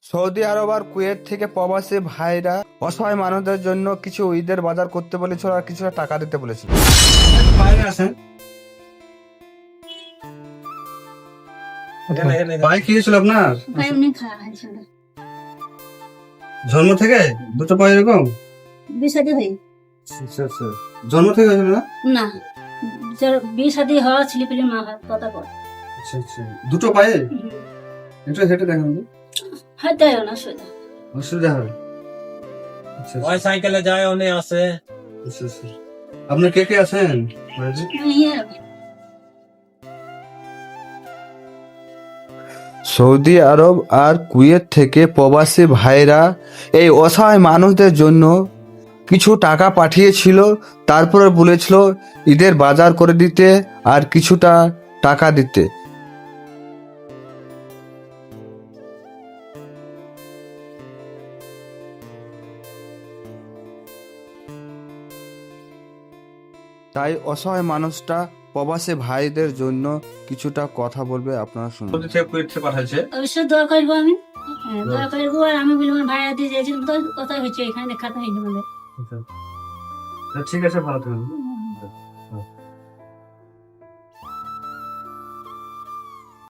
Saudi আরব আর Kuwait থেকে প্রবাসী ভাইরা অসহায় মানুষদের জন্য কিছু ঈদের বাজার করতে বলেছিল আর কিছুটা টাকা দিতে বলেছিল। বাইরে আসেন। ভাই কি হয়েছিল আপনার? এমনি খাওয়া হয়েছিল। জন্ম থেকে দুটো পায়ে এরকম? বিয়ে হই আচ্ছা আচ্ছা, জন্ম থেকে হয়েছিল না? না, বিয়ে হওয়া ছিল পেলে মা বাপ কথা কর। আচ্ছা আচ্ছা, দুটো পায়ে এটা হেঁটে দেখেন তো, হয়তো না সোজা অসুবিধা হবে। আচ্ছা আচ্ছা, ওই সাইকেলে যায় অনেক আছে। আচ্ছা আচ্ছা। আপনি কে কে আছেন বাড়িতে? সৌদি আরব আর কুয়েত থেকে প্রবাসী ভাইরা এই অসহায় মানুষদের জন্য কিছু টাকা পাঠিয়েছিল, তারপরে বলেছিল ঈদের বাজার করে দিতে আর কিছুটা টাকা দিতে। তাই অসহায় মানুষটা প্রবাসী ভাইদের জন্য কিছুটা কথা বলবে, আপনারা শুনুন। পাঠাচ্ছে, অবশ্যই দোয়া করবো আমি। দোয়া করবো। আর আমি বলবো ভাইয়া দিয়ে যাইছিলাম তো কথা হয়েছে, এখানে দেখাতে হয়নি বলে। ঠিক আছে, ভালো থাকবেন।